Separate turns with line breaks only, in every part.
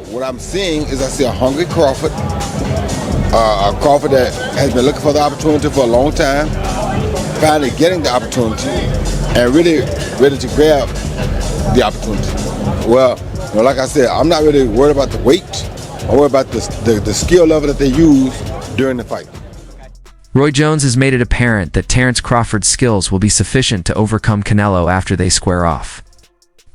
what I'm seeing is I see a hungry Crawford, a Crawford that has been looking for the opportunity for a long time, finally getting the opportunity, and really ready to grab the opportunity. Well, like I said, I'm not really worried about the weight. I'm worried about the skill level that they use during the fight.
Roy Jones has made it apparent that Terence Crawford's skills will be sufficient to overcome Canelo after they square off.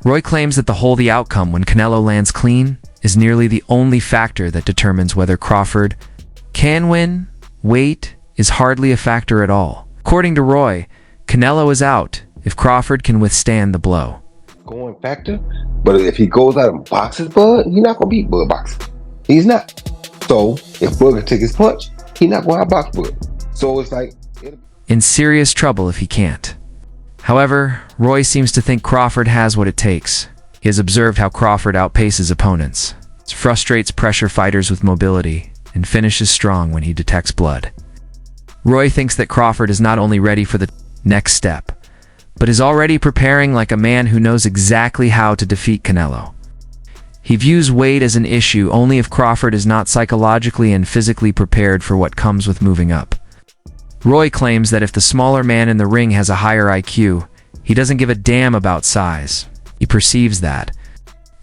Roy claims that the outcome when Canelo lands clean is nearly the only factor that determines whether Crawford can win. Weight is hardly a factor at all. According to Roy, Canelo is out if Crawford can withstand the blow.
Going factor, but if he goes out and boxes Bud, he's not gonna beat Bud boxing. He's not. So if Bud can take his punch, he's not gonna outbox Bud. So it's like
in serious trouble if he can't. However, Roy seems to think Crawford has what it takes. He has observed how Crawford outpaces opponents, frustrates pressure fighters with mobility, and finishes strong when he detects blood. Roy thinks that Crawford is not only ready for the next step, but is already preparing like a man who knows exactly how to defeat Canelo. He views weight as an issue only if Crawford is not psychologically and physically prepared for what comes with moving up. Roy claims that if the smaller man in the ring has a higher IQ, he doesn't give a damn about size. He perceives that.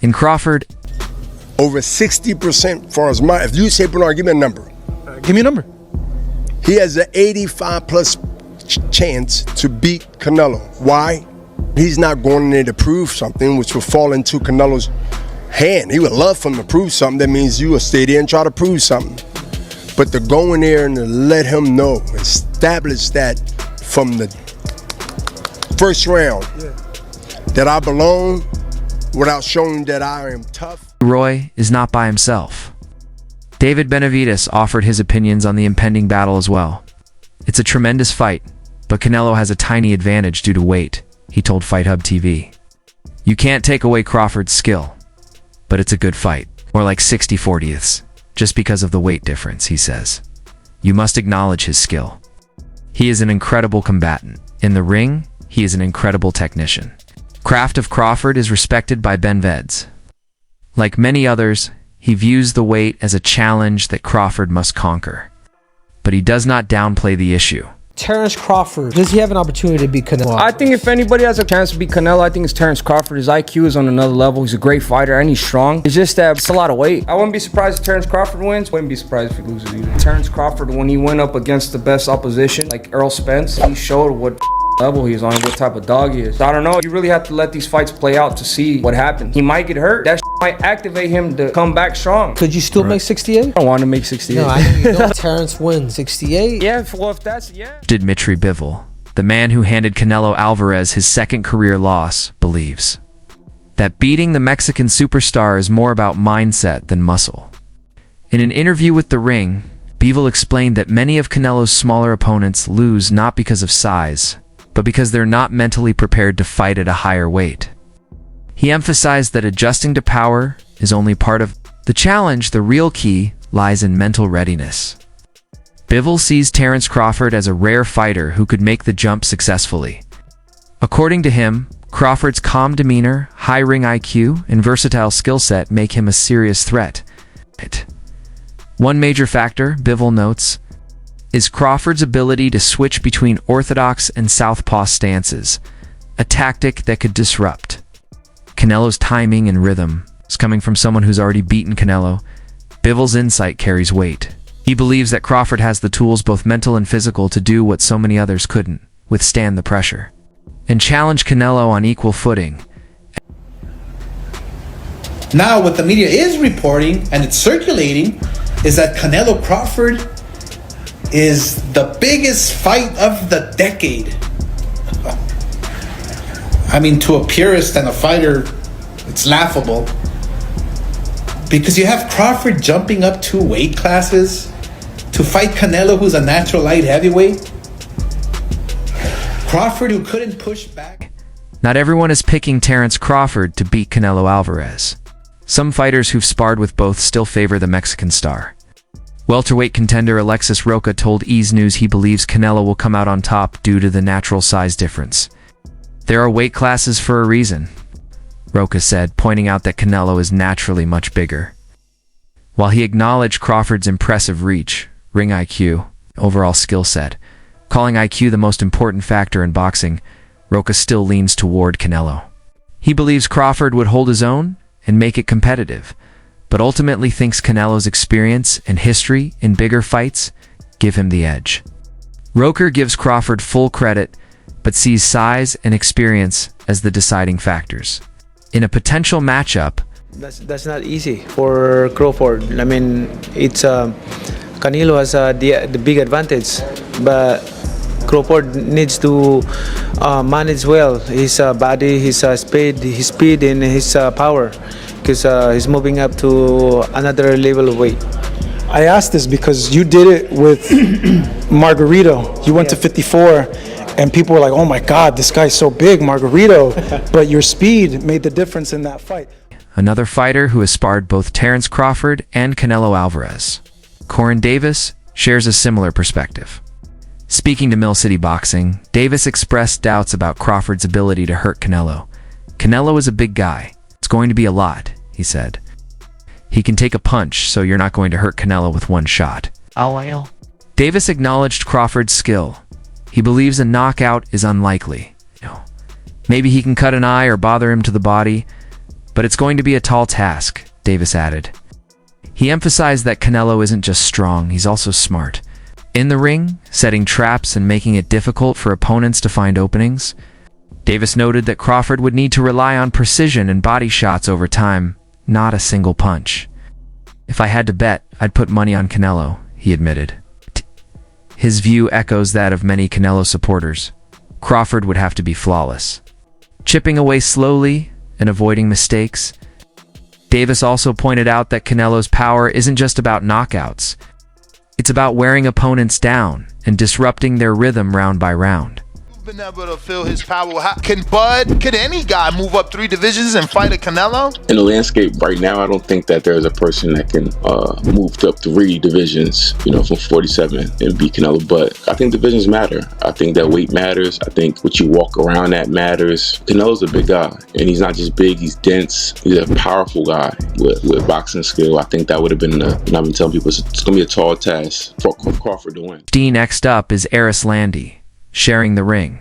In Crawford,
over 60% for his mind. If you say, Bernard, give me a number.
Give me a number.
He has an 85+ chance to beat Canelo. Why? He's not going in there to prove something, which will fall into Canelo's hand. He would love for him to prove something. That means you will stay there and try to prove something. But to go in there and to let him know, establish that from the first round, that I belong without showing that I am tough.
Roy is not by himself. David Benavides offered his opinions on the impending battle as well. It's a tremendous fight, but Canelo has a tiny advantage due to weight, he told Fight Hub TV. You can't take away Crawford's skill, but it's a good fight, or like 60/40ths. Just because of the weight difference, he says. You must acknowledge his skill. He is an incredible combatant. In the ring, he is an incredible technician. Craft of Crawford is respected by Benavides. Like many others, he views the weight as a challenge that Crawford must conquer. But he does not downplay the issue.
Terence Crawford, does he have an opportunity to beat Canelo?
I think if anybody has a chance to beat Canelo, I think it's Terence Crawford. His IQ is on another level. He's a great fighter and he's strong. It's just that it's a lot of weight. I wouldn't be surprised if Terence Crawford wins. Wouldn't be surprised if he loses either. Terence Crawford, when he went up against the best opposition, like Errol Spence, he showed what level he's on, what type of dog he is. So I don't know. You really have to let these fights play out to see what happens. He might get hurt. That might activate him to come back strong.
Could you still make 68?
I don't want to make 68.
No, I know Terence wins 68.
Yeah, well, if that's, yeah.
Dmitry Bivol, the man who handed Canelo Alvarez his second career loss, believes that beating the Mexican superstar is more about mindset than muscle. In an interview with The Ring, Bivol explained that many of Canelo's smaller opponents lose not because of size, but because they're not mentally prepared to fight at a higher weight. He emphasized that adjusting to power is only part of the challenge. The real key lies in mental readiness. Bivol sees Terence Crawford as a rare fighter who could make the jump successfully. According to him, Crawford's calm demeanor, high ring IQ, and versatile skill set make him a serious threat. One major factor, Bivol notes, is Crawford's ability to switch between orthodox and southpaw stances, a tactic that could disrupt Canelo's timing and rhythm. Is coming from someone who's already beaten Canelo. Bivol's insight carries weight. He believes that Crawford has the tools, both mental and physical, to do what so many others couldn't, withstand the pressure, and challenge Canelo on equal footing.
Now, what the media is reporting, and it's circulating, is that Canelo Crawford is the biggest fight of the decade. I mean, to a purist and a fighter, it's laughable. Because you have Crawford jumping up 2 weight classes to fight Canelo, who's a natural light heavyweight. Crawford, who couldn't push back.
Not everyone is picking Terence Crawford to beat Canelo Alvarez. Some fighters who've sparred with both still favor the Mexican star. Welterweight contender Alexis Roca told EZ News he believes Canelo will come out on top due to the natural size difference. There are weight classes for a reason, Roca said, pointing out that Canelo is naturally much bigger. While he acknowledged Crawford's impressive reach, ring IQ, overall skill set, calling IQ the most important factor in boxing, Rocha still leans toward Canelo. He believes Crawford would hold his own and make it competitive, but ultimately thinks Canelo's experience and history in bigger fights give him the edge. Rocha gives Crawford full credit, but sees size and experience as the deciding factors. In a potential matchup,
That's not easy for Crawford. I mean, it's Canelo has the big advantage, but Crawford needs to manage well his body, his speed, and his power, because he's moving up to another level of weight.
I asked this because you did it with Margarito. You went to 54, and people were like, "Oh my God, this guy's so big, Margarito!" But your speed made the difference in that fight.
another fighter who has sparred both Terence Crawford and Canelo Alvarez, Corin Davis, shares a similar perspective. Speaking to Mill City Boxing, Davis expressed doubts about Crawford's ability to hurt Canelo. Canelo is a big guy. It's going to be a lot, he said. He can take a punch, so you're not going to hurt Canelo with one shot. Davis acknowledged Crawford's skill. He believes a knockout is unlikely. Maybe he can cut an eye or bother him to the body, but it's going to be a tall task, Davis added. He emphasized that Canelo isn't just strong, he's also smart. In the ring, setting traps and making it difficult for opponents to find openings. Davis noted that Crawford would need to rely on precision and body shots over time, not a single punch. If I had to bet, I'd put money on Canelo, he admitted. His view echoes that of many Canelo supporters. Crawford would have to be flawless, chipping away slowly and avoiding mistakes. Davis also pointed out that Canelo's power isn't just about knockouts. It's about wearing opponents down and disrupting their rhythm round by round.
Been able to feel his power. Could any guy move up 3 divisions and fight a Canelo?
In the landscape right now, I don't think that there's a person that can move up 3 divisions, from 47 and beat Canelo. But I think divisions matter. I think that weight matters. I think what you walk around at matters. Canelo's a big guy, and he's not just big, he's dense. He's a powerful guy with boxing skill. I think that would have been, I've been telling people, it's going to be a tall task for Crawford to win.
Next up is Erislandy, sharing the ring.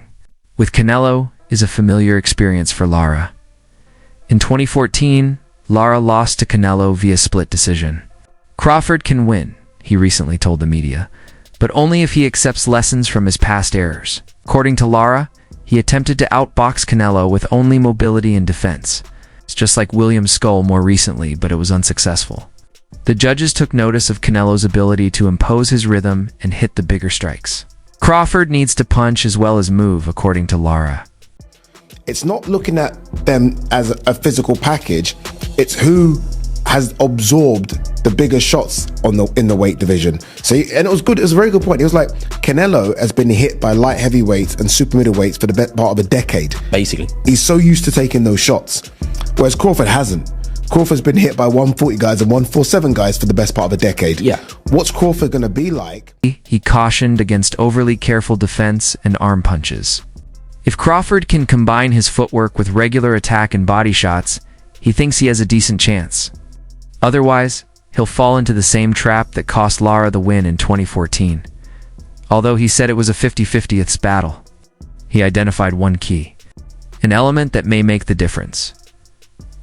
With Canelo is a familiar experience for Lara. In 2014, Lara lost to Canelo via split decision. Crawford can win, he recently told the media, but only if he accepts lessons from his past errors. According to Lara, he attempted to outbox Canelo with only mobility and defense. It's just like William Skull more recently, but it was unsuccessful. The judges took notice of Canelo's ability to impose his rhythm and hit the bigger strikes. Crawford needs to punch as well as move, according to Lara.
It's not looking at them as a physical package. It's who has absorbed the bigger shots in the weight division. And it was good. It was a very good point. It was like Canelo has been hit by light heavyweights and super middleweights for the best part of a decade.
Basically,
he's so used to taking those shots, whereas Crawford hasn't. Crawford's been hit by 140 guys and 147 guys for the best part of a decade.
Yeah.
What's Crawford going to be like?
He cautioned against overly careful defense and arm punches. If Crawford can combine his footwork with regular attack and body shots, he thinks he has a decent chance. Otherwise, he'll fall into the same trap that cost Lara the win in 2014. Although he said it was a 50-50th battle, he identified one key, an element that may make the difference.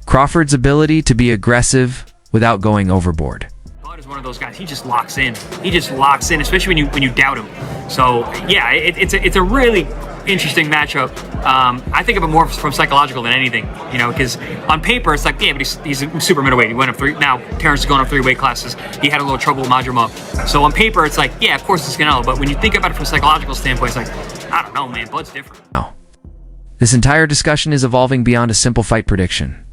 Crawford's ability to be aggressive without going overboard.
Bud is one of those guys. He just locks in. Especially when you doubt him. So yeah, it's a really interesting matchup. I think of it more from psychological than anything. Because on paper it's like, yeah, but he's a super middleweight. He went up 3. Now Terence is going up 3 weight classes. He had a little trouble with Majramov. So on paper it's like, yeah, of course it's Canelo. But when you think about it from a psychological standpoint, it's like, I don't know, man. Bud's different.
No. This entire discussion is evolving beyond a simple fight prediction.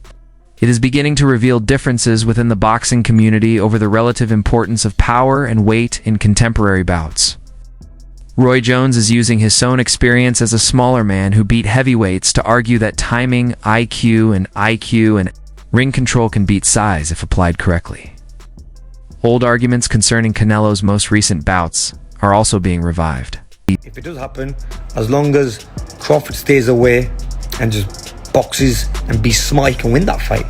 It is beginning to reveal differences within the boxing community over the relative importance of power and weight in contemporary bouts. Roy Jones is using his own experience as a smaller man who beat heavyweights to argue that timing, IQ, and ring control can beat size if applied correctly. Old arguments concerning Canelo's most recent bouts are also being revived.
If it does happen, as long as Crawford stays away and just boxes and be smart, he can win that fight.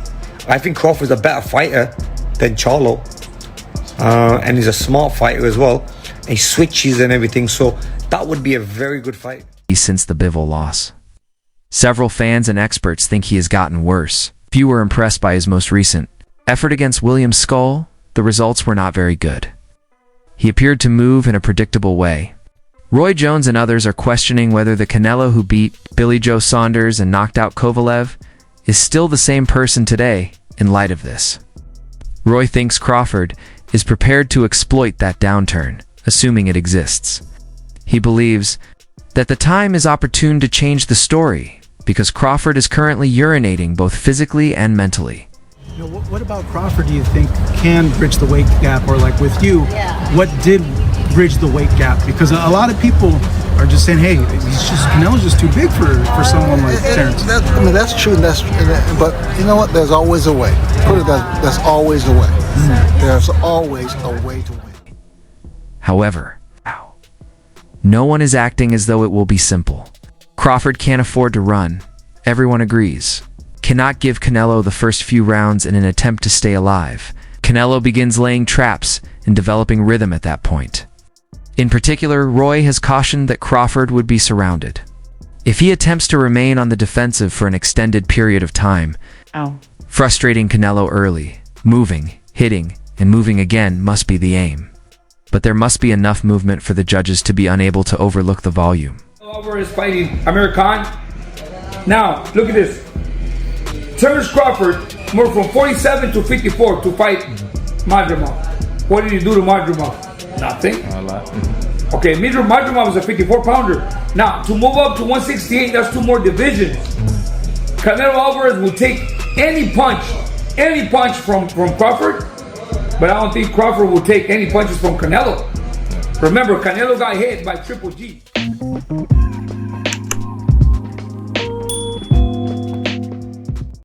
I think Crawford's a better fighter than Charlo. and he's a smart fighter as well. He switches and everything, so that would be a very good fight.
Since the Bivol loss, several fans and experts think he has gotten worse. Few were impressed by his most recent effort against William Skull. The results were not very good. He appeared to move in a predictable way. Roy Jones and others are questioning whether the Canelo who beat Billy Joe Saunders and knocked out Kovalev is still the same person today in light of this. Roy thinks Crawford is prepared to exploit that downturn, assuming it exists. He believes that the time is opportune to change the story because Crawford is currently urinating both physically and mentally.
You know, what about Crawford do you think can bridge the weight gap, or like with you, what did bridge the weight gap? Because a lot of people are just saying, hey, Canelo's just too big for someone like Terence.
That's true, but you know what? There's always a way. Put it that there's always a way. There's always a way to win.
However, no one is acting as though it will be simple. Crawford can't afford to run. Everyone agrees. Cannot give Canelo the first few rounds in an attempt to stay alive. Canelo begins laying traps and developing rhythm at that point. In particular, Roy has cautioned that Crawford would be surrounded. If he attempts to remain on the defensive for an extended period of time, frustrating Canelo early, moving, hitting, and moving again must be the aim. But there must be enough movement for the judges to be unable to overlook the volume.
Alvarez fighting Amir Khan. Now, look at this. Terence Crawford moved from 47 to 54 to fight Madrimov. What did he do to Madrimov? Nothing. Okay, Madrimov was a 54-pounder. Now, to move up to 168, that's 2 more divisions. Canelo Alvarez will take any punch from Crawford, but I don't think Crawford will take any punches from Canelo. Remember, Canelo got hit by Triple G.